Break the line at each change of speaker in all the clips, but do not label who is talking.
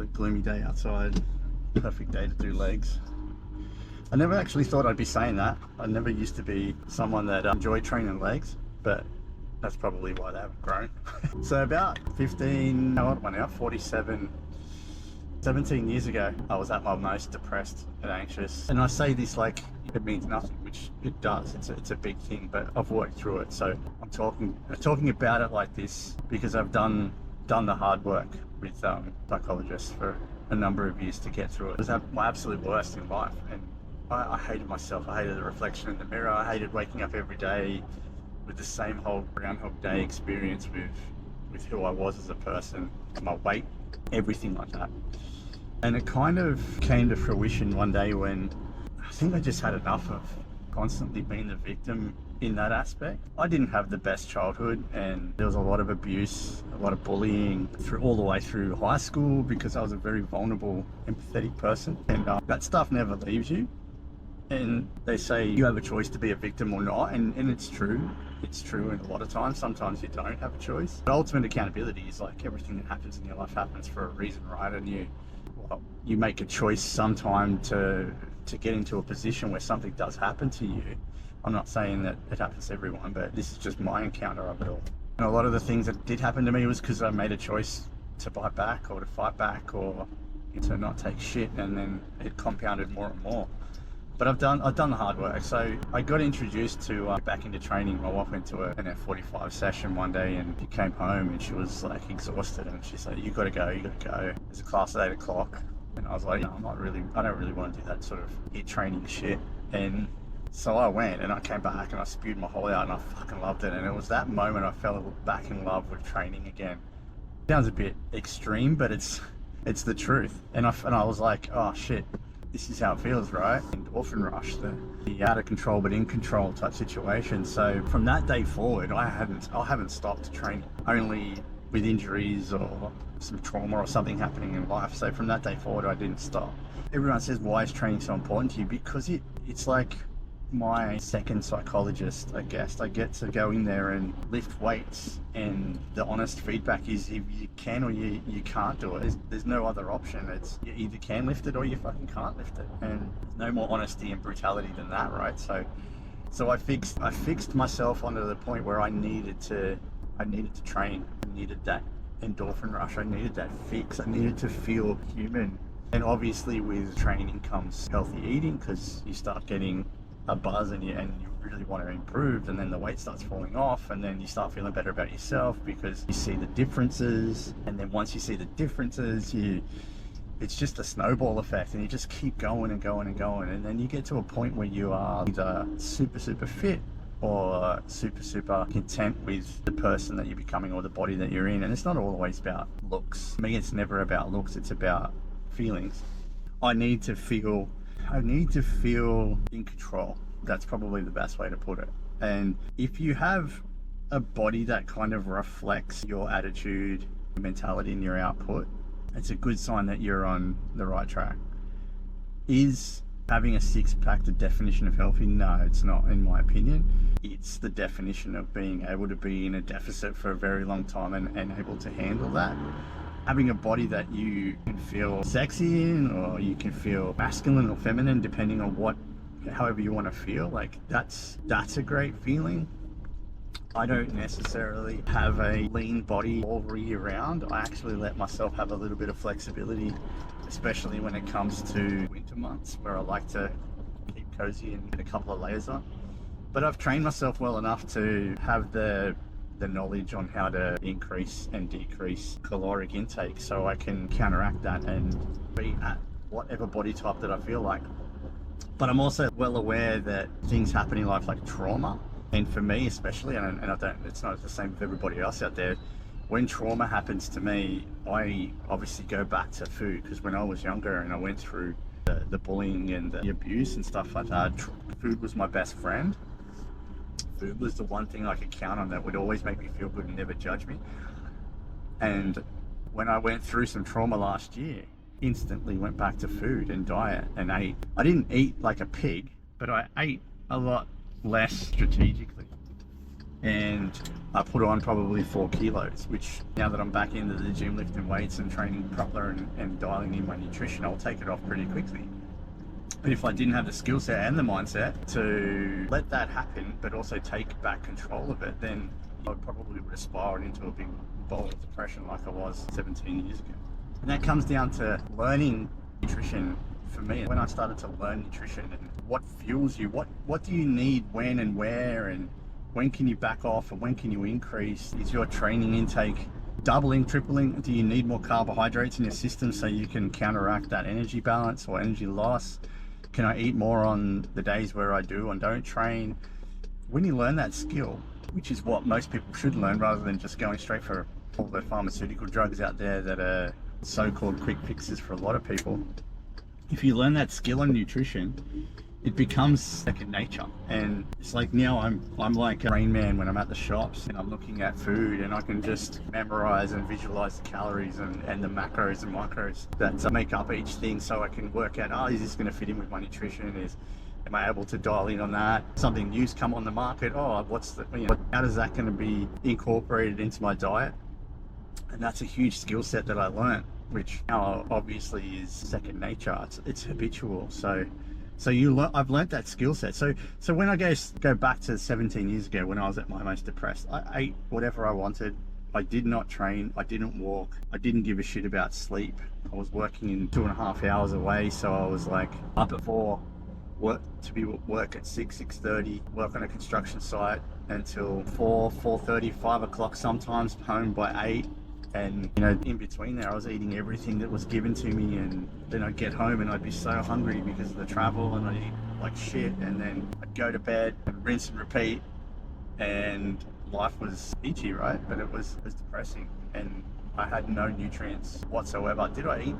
another gloomy day outside. Perfect day to do legs. I never actually thought I'd be saying that. I never used to be someone that enjoyed training legs, but that's probably why they haven't grown. So about 15, how old am I now? 47, 17 years ago, I was at my most depressed and anxious. And I say this like it means nothing, which it does. It's a big thing, but I've worked through it. So I'm talking about it like this because I've done the hard work with psychologists for a number of years to get through it. It was my absolute worst in life, and I hated myself. I hated the reflection in the mirror. I hated waking up every day with the same whole Groundhog Day experience with who I was as a person, my weight, everything like that. And it kind of came to fruition one day when I think I just had enough of constantly being the victim in that aspect. I didn't have the best childhood, and there was a lot of abuse, a lot of bullying all the way through high school because I was a very vulnerable, empathetic person. And that stuff never leaves you. And they say you have a choice to be a victim or not, and it's true. It's true, and a lot of times, sometimes you don't have a choice. But ultimate accountability is like everything that happens in your life happens for a reason, right? And you make a choice sometime to get into a position where something does happen to you. I'm not saying that it happens to everyone, but this is just my encounter of it all. And a lot of the things that did happen to me was because I made a choice to bite back or to fight back or to not take shit, and then it compounded more and more. But I've done the hard work. So I got introduced to back into training. My wife went to an F45 session one day, and she came home and she was like exhausted, and she said, you gotta go. There's a class at 8 o'clock. And I was like, no, I don't really want to do that sort of HIIT training shit. And so I went, and I came back and I spewed my whole out, and I fucking loved it. And it was that moment I fell back in love with training again. Sounds a bit extreme, but it's the truth. And I was like, oh shit, this is how it feels, right? Endorphin rush, the out of control but in control type situation. So from that day forward, I haven't stopped training, only with injuries or some trauma or something happening in life. So from that day forward, I didn't stop. Everyone says, why is training so important to you? Because it's like my second psychologist, I guess. I get to go in there and lift weights, and the honest feedback is if you can or you can't do it. There's no other option. It's you either can lift it or you fucking can't lift it, and there's no more honesty and brutality than that, right? So I fixed myself onto the point where I needed to train. I needed that endorphin rush. I needed that fix. I needed to feel human. And obviously with training comes healthy eating, because you start getting a buzz and you really want to improve, and then the weight starts falling off, and then you start feeling better about yourself because you see the differences. And then once you see the differences, it's just a snowball effect, and you just keep going and going and going, and then you get to a point where you are either super fit or super content with the person that you're becoming or the body that you're in. And it's not always about looks. For me, it's never about looks, it's about feelings. I need to feel in control. That's probably the best way to put it. And if you have a body that kind of reflects your attitude, your mentality, and your output, it's a good sign that you're on the right track. Is having a six-pack the definition of healthy? No, it's not, in my opinion. It's the definition of being able to be in a deficit for a very long time and able to handle that. Having a body that you can feel sexy in, or you can feel masculine or feminine, depending on however you want to feel, like that's a great feeling. I don't necessarily have a lean body all year round. I actually let myself have a little bit of flexibility, especially when it comes to winter months, where I like to keep cozy and get a couple of layers on. But I've trained myself well enough to have the knowledge on how to increase and decrease caloric intake, so I can counteract that and be at whatever body type that I feel like. But I'm also well aware that things happen in life like trauma, and for me especially, and it's not the same with everybody else out there, when trauma happens to me, I obviously go back to food, because when I was younger and I went through the bullying and the abuse and stuff like that, food was my best friend. Food was the one thing I could count on that would always make me feel good and never judge me. And when I went through some trauma last year, instantly went back to food and diet and ate. I didn't eat like a pig, but I ate a lot less strategically. and I put on probably 4 kilos, which now that I'm back into the gym lifting weights and training proper and dialing in my nutrition, I'll take it off pretty quickly. But if I didn't have the skill set and the mindset to let that happen, but also take back control of it, then I probably would have spiraled into a big bowl of depression like I was 17 years ago. And that comes down to learning nutrition for me. When I started to learn nutrition and what fuels you, what do you need, when and where, and when can you back off and when can you increase? Is your training intake doubling, tripling? Do you need more carbohydrates in your system so you can counteract that energy balance or energy loss? Can I eat more on the days where I do and don't train? When you learn that skill, which is what most people should learn rather than just going straight for all the pharmaceutical drugs out there that are so-called quick fixes for a lot of people. If you learn that skill on nutrition, it becomes second nature. And it's like now I'm like a Rain Man when I'm at the shops and I'm looking at food and I can just memorize and visualize the calories and the macros and micros that make up each thing, so I can work out, oh, is this going to fit in with my nutrition? Am I able to dial in on that? Something new's come on the market, oh, how is that going to be incorporated into my diet? And that's a huge skill set that I learned, which now obviously is second nature. It's habitual. So I've learnt that skill set. So when I go back to 17 years ago when I was at my most depressed, I ate whatever I wanted. I did not train. I didn't walk. I didn't give a shit about sleep. I was working in 2.5 hours away, so I was like up at 4, work at 6:30, work on a construction site until 4:30, 5 o'clock sometimes, home by 8. And in between there I was eating everything that was given to me, and then I'd get home and I'd be so hungry because of the travel, and I'd eat like shit, and then I'd go to bed and rinse and repeat, and life was peachy, right? But it was depressing, and I had no nutrients whatsoever. Did I eat?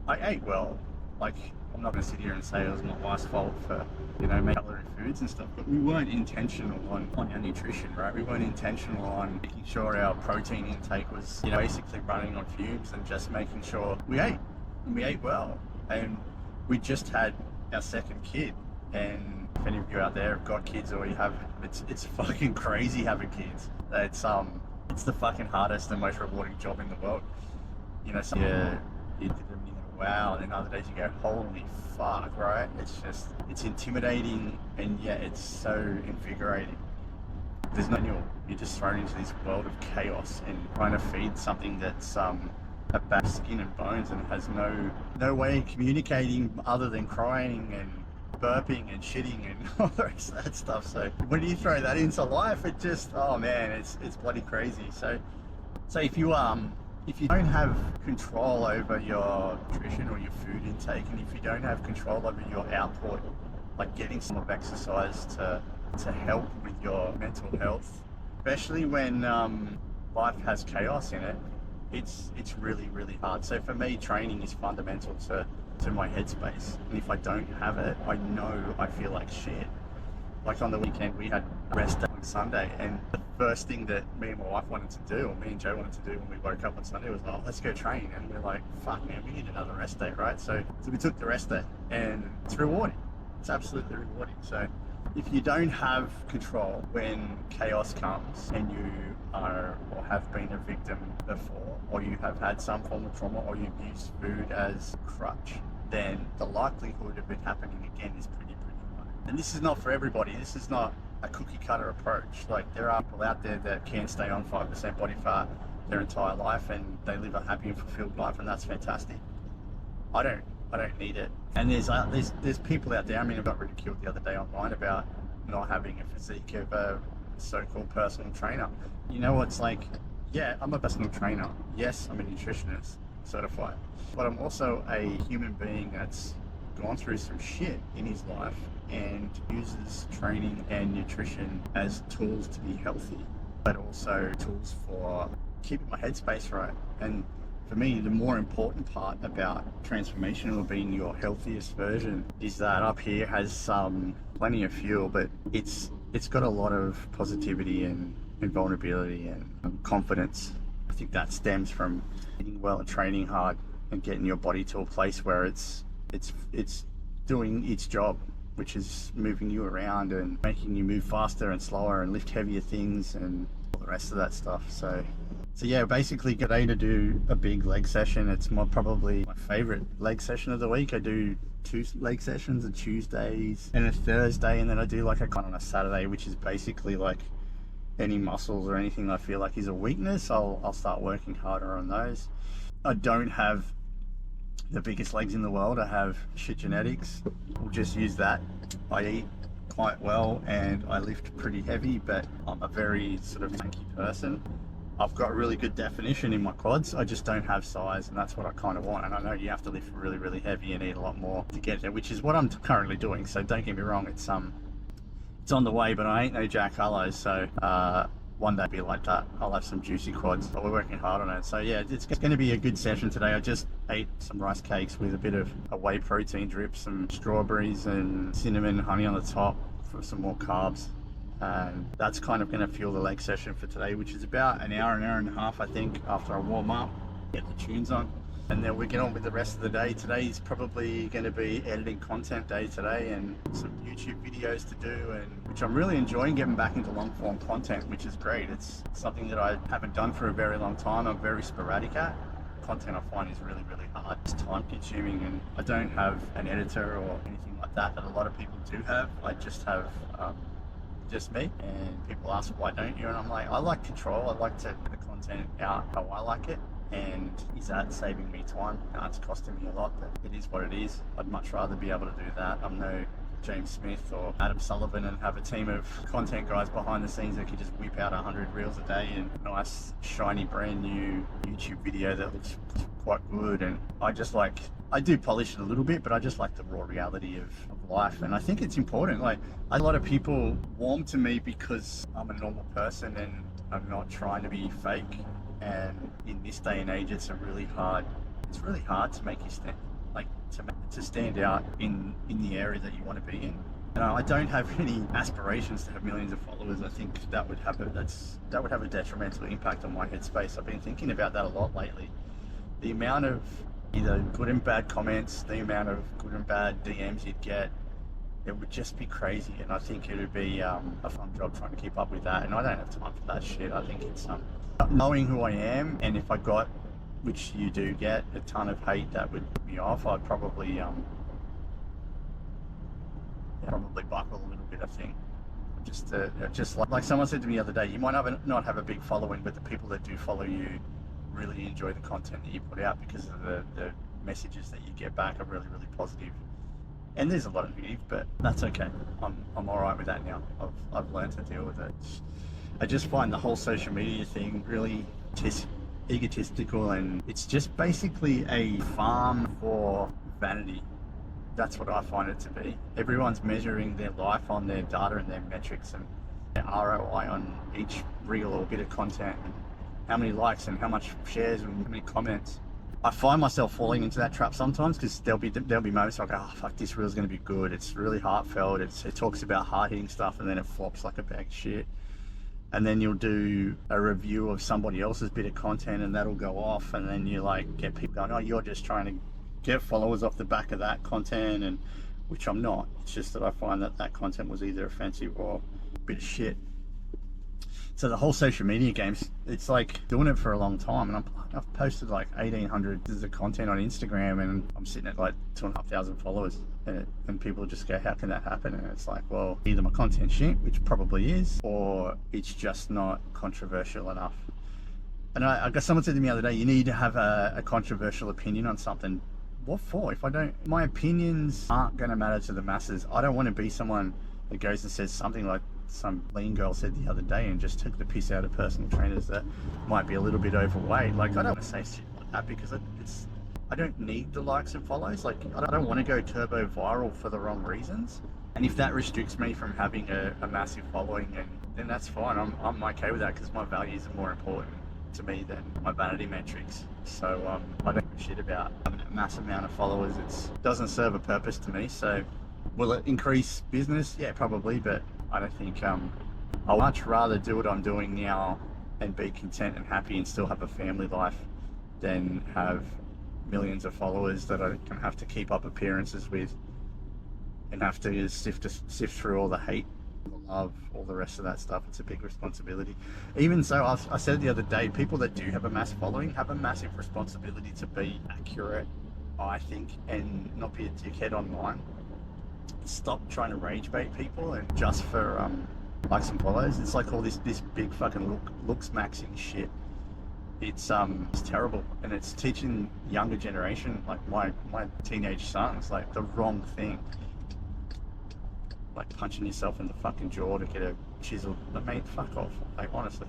I ate well. Like, I'm not going to sit here and say it was my wife's fault for, making calorie foods and stuff, but we weren't intentional on our nutrition, right? We weren't intentional on making sure our protein intake was, basically running on fumes, and just making sure we ate, and we ate well. And we just had our second kid, and if any of you out there have got kids or you have, it's fucking crazy having kids. It's the fucking hardest and most rewarding job in the world. You did them, wow, and then other days you go, holy fuck, right? It's intimidating, and yet it's so invigorating. There's no manual. You're just thrown into this world of chaos and trying to feed something that's about skin and bones and has no way of communicating other than crying and burping and shitting and all the rest of that stuff. So when you throw that into life, it just, oh man, it's bloody crazy. So if you don't have control over your nutrition or your food intake, and if you don't have control over your output, like getting some of exercise to help with your mental health, especially when life has chaos in it, it's really, really hard. So for me, training is fundamental to my headspace. And if I don't have it, I know I feel like shit. Like on the weekend, we had rest day on Sunday, and the first thing that me and my wife wanted to do, or me and Joe wanted to do when we woke up on Sunday, was, oh, let's go train. And we're like, fuck man, we need another rest day, right? So we took the rest day, and it's rewarding. It's absolutely rewarding. So if you don't have control when chaos comes, and you are or have been a victim before, or you have had some form of trauma, or you've used food as a crutch, then the likelihood of it happening again is pretty high. And this is not for everybody. This is not a cookie cutter approach. Like, there are people out there that can stay on 5% body fat their entire life, and they live a happy and fulfilled life, and that's fantastic. I don't need it. And there's people out there. I mean, I got ridiculed the other day online about not having a physique of a so-called personal trainer. It's like, yeah, I'm a personal trainer. Yes, I'm a nutritionist, certified, but I'm also a human being that's gone through some shit in his life and uses training and nutrition as tools to be healthy, but also tools for keeping my headspace right. And for me, the more important part about transformation or being your healthiest version is that up here has plenty of fuel, but it's got a lot of positivity and vulnerability and confidence. I think that stems from eating well and training hard and getting your body to a place where it's doing its job. which is moving you around and making you move faster and slower and lift heavier things and all the rest of that stuff. So yeah, basically today to do a big leg session. It's probably my favorite leg session of the week. I do 2 leg sessions on Tuesdays and a Thursday, and then I do like a on a Saturday, which is basically like any muscles or anything I feel like is a weakness, I'll start working harder on those. I don't have the biggest legs in the world. I have shit genetics. We'll just use that. I eat quite well and I lift pretty heavy, but I'm a very sort of lanky person. I've got really good definition in my quads. I just don't have size, and that's what I kind of want. And I know you have to lift really, really heavy and eat a lot more to get there, which is what I'm currently doing. So don't get me wrong, it's on the way, but I ain't no Jack Harlow. So one day be like that. I'll have some juicy quads, but we're working hard on it. So yeah, it's going to be a good session today. I just ate some rice cakes with a bit of a whey protein drip, some strawberries and cinnamon honey on the top for some more carbs. And that's kind of going to fuel the leg session for today, which is about an hour and a half, I think, after I warm up, get the tunes on, and then we get on with the rest of the day. Today is probably going to be editing content day today and some YouTube videos to do, and which I'm really enjoying, getting back into long form content, which is great. It's something that I haven't done for a very long time. I'm very sporadic at content. I find is really, really hard. It's time consuming, and I don't have an editor or anything like that a lot of people do have. I just have just me, and people ask why don't you, and I'm like, I like control. I like to put the content out how I like it, and is that saving me time? No, it's costing me a lot, but it is what it is. I'd much rather be able to do that. I'm no James Smith or Adam Sullivan and have a team of content guys behind the scenes that can just whip out 100 reels a day and a nice shiny brand new YouTube video that looks quite good. And I do polish it a little bit, but I just like the raw reality of life, and I think it's important. Like, a lot of people warm to me because I'm a normal person and I'm not trying to be fake, and in this day and age it's really hard to make you stand, like to stand out in the area that you want to be in. I don't have any aspirations to have millions of followers. I think that would have a detrimental impact on my headspace. I've been thinking about that a lot lately. The amount of either good and bad comments, the amount of good and bad DMs you'd get, it would just be crazy. And I think it would be a fun job trying to keep up with that. And I don't have time for that shit. I think it's knowing who I am, and if I got, which you do get, a ton of hate that would put me off, I'd probably buckle a little bit, I think. Just like someone said to me the other day, you might not have a big following, but the people that do follow you really enjoy the content that you put out, because of the messages that you get back are really, really positive. And there's a lot of negative, but that's okay. I'm all right with that now. I've learned to deal with it. I just find the whole social media thing really egotistical, and it's just basically a farm for vanity. That's what I find it to be. Everyone's measuring their life on their data and their metrics and their ROI on each reel or bit of content, and how many likes and how much shares and how many comments. I find myself falling into that trap sometimes, because there'll be moments like, oh fuck, this reel's going to be good. It's really heartfelt. It talks about hard-hitting stuff, and then it flops like a bag of shit. And then you'll do a review of somebody else's bit of content, and that'll go off, and then you get people going, oh, you're just trying to get followers off the back of that content, and which I'm not. It's just that I find that content was either offensive or a bit of shit. So the whole social media games, it's like doing it for a long time, and I've posted like 1,800 pieces of content on Instagram, and I'm sitting at like 2,500 followers, and people just go, how can that happen? And it's like, well, either my content's shit, which probably is, or it's just not controversial enough. And I guess someone said to me the other day, you need to have a controversial opinion on something. What for? My opinions aren't going to matter to the masses. I don't want to be someone that goes and says something like some lean girl said the other day, and just took the piss out of personal trainers that might be a little bit overweight. Like, I don't want to say shit like that, because I don't need the likes and follows. Like, I don't want to go turbo viral for the wrong reasons. And if that restricts me from having a massive following, then that's fine. I'm okay with that, because my values are more important to me than my vanity metrics. So I don't give a shit about having a massive amount of followers. It doesn't serve a purpose to me. So will it increase business? Yeah, probably, but I don't think I'd much rather do what I'm doing now and be content and happy and still have a family life than have millions of followers that I can have to keep up appearances with. and have to sift through all the hate, all the love, all the rest of that stuff. It's a big responsibility. Even so, I said the other day, people that do have a mass following have a massive responsibility to be accurate, I think, and not be a dickhead online. Stop trying to rage bait people and just for likes and follows. It's like all this big fucking looks maxing shit. It's terrible, and it's teaching younger generation, like my teenage sons, like the wrong thing. Like punching yourself in the fucking jaw to get a chisel. I mean, fuck off. Like honestly,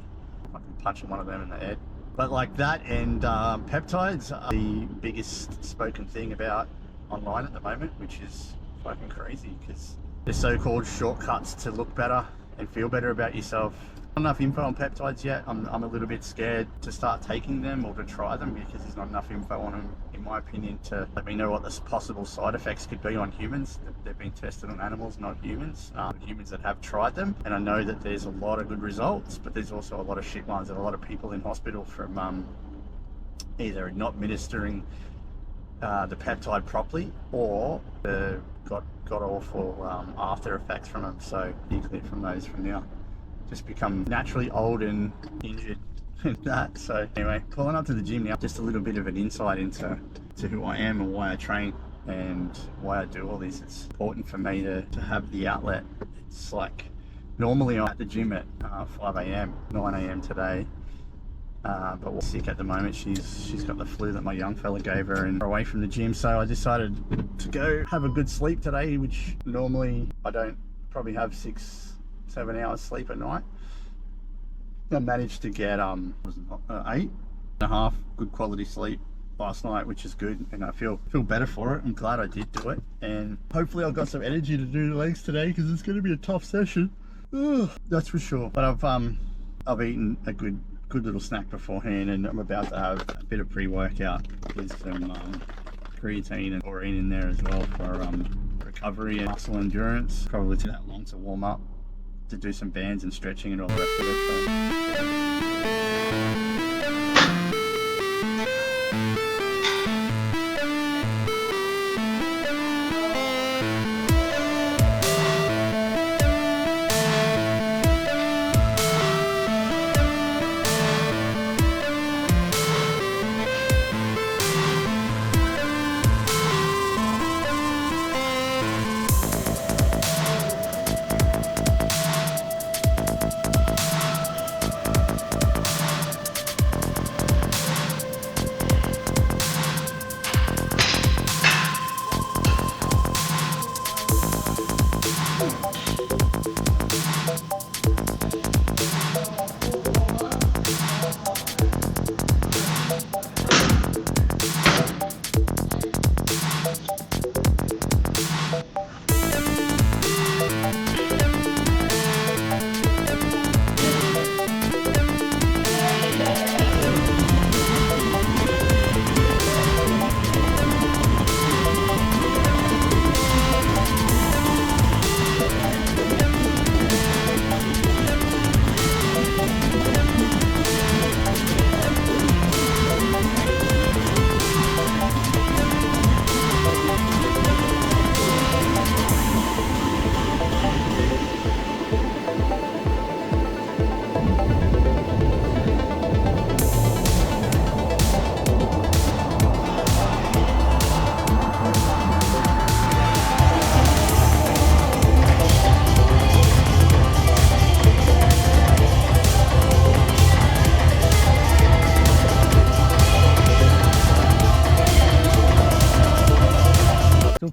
fucking punching one of them in the head. But like that and peptides are the biggest spoken thing about online at the moment, which is fucking crazy because they're so-called shortcuts to look better and feel better about yourself. Not enough info on peptides yet. I'm a little bit scared to start taking them or to try them because there's not enough info on them, in my opinion, to let me know what the possible side effects could be on humans. They've been tested on animals, not humans. Humans that have tried them, and I know that there's a lot of good results, but there's also a lot of shit ones and a lot of people in hospital from either not administering the peptide properly or got awful after effects from them. So be clear from those from now. Just become naturally old and injured and that. So anyway, pulling up to the gym now, just a little bit of an insight into who I am and why I train and why I do all this. It's important for me to have the outlet. It's like normally I'm at the gym at 5 a.m, 9 a.m. today. But we're sick at the moment. She's got the flu that my young fella gave her and we're away from the gym. So I decided to go have a good sleep today, which normally I don't probably have 6-7 hours sleep at night. I managed to get 8.5 good quality sleep last night, which is good, and I feel better for it. I'm glad I did do it, and hopefully I've got some energy to do the legs today because it's going to be a tough session. Ugh, that's for sure. But I've eaten a good little snack beforehand, and I'm about to have a bit of pre-workout with some creatine and taurine in there as well for recovery and muscle endurance. Probably too that long to warm up, to do some bands and stretching and all the rest of it.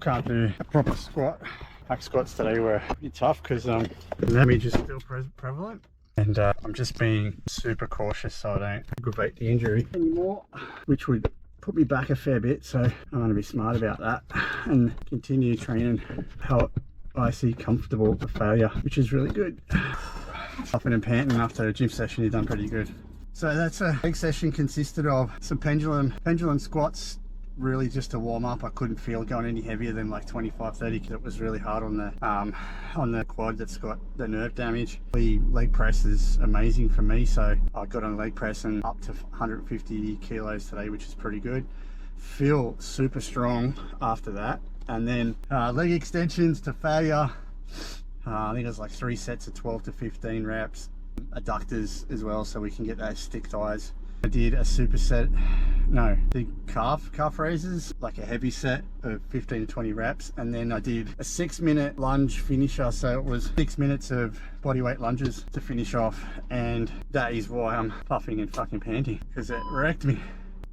Can't do a proper squat. Back squats today were pretty tough because damage is still prevalent, and I'm just being super cautious so I don't aggravate the injury anymore, which would put me back a fair bit. So I want to be smart about that and continue training how I see comfortable for failure, which is really good. Puffing and panting after a gym session, you've done pretty good. So that's a leg session, consisted of some pendulum squats, really just to warm up. I couldn't feel going any heavier than like 25-30 because it was really hard on the quad that's got the nerve damage. The leg press is amazing for me, so I got on leg press and up to 150 kilos today, which is pretty good. Feel super strong after that. And then leg extensions to failure. I think it was like 3 sets of 12 to 15 reps. Adductors as well, so we can get those stick thighs. I did a superset, no, the calf raises, like a heavy set of 15 to 20 reps, and then I did a 6-minute lunge finisher, so it was 6 minutes of bodyweight lunges to finish off, and that is why I'm puffing and fucking panting, because it wrecked me.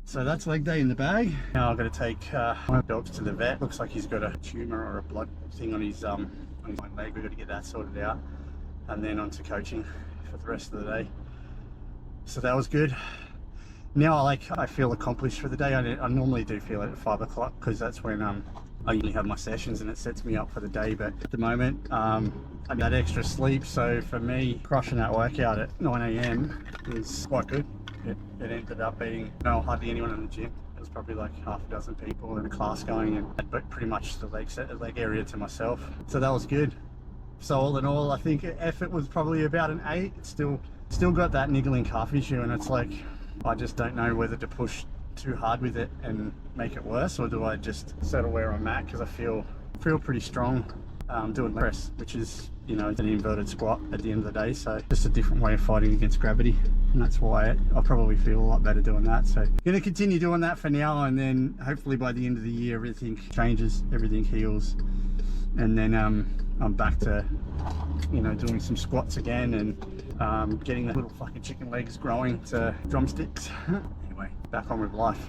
So that's leg day in the bag. Now I've got to take my dogs to the vet. Looks like he's got a tumour or a blood thing on his right leg. We've got to get that sorted out, and then on to coaching for the rest of the day. So that was good. Now I feel accomplished for the day. I normally do feel it at 5 o'clock because that's when I usually have my sessions and it sets me up for the day. But at the moment, I need that extra sleep. So for me, crushing that workout at 9 AM is quite good. It ended up being hardly anyone in the gym. It was probably like half a dozen people in the class going, and had pretty much the leg area to myself. So that was good. So all in all, I think effort was probably about an 8. It's still got that niggling calf issue, and it's like, I just don't know whether to push too hard with it and make it worse, or do I just settle where I'm at, because I feel pretty strong doing press, which is, you know, it's an inverted squat at the end of the day, so just a different way of fighting against gravity, and that's why I'll probably feel a lot better doing that. So gonna continue doing that for now, and then hopefully by the end of the year everything changes, everything heals, and then I'm back to, you know, doing some squats again, and getting the little fucking chicken legs growing to drumsticks. Anyway, back on with life.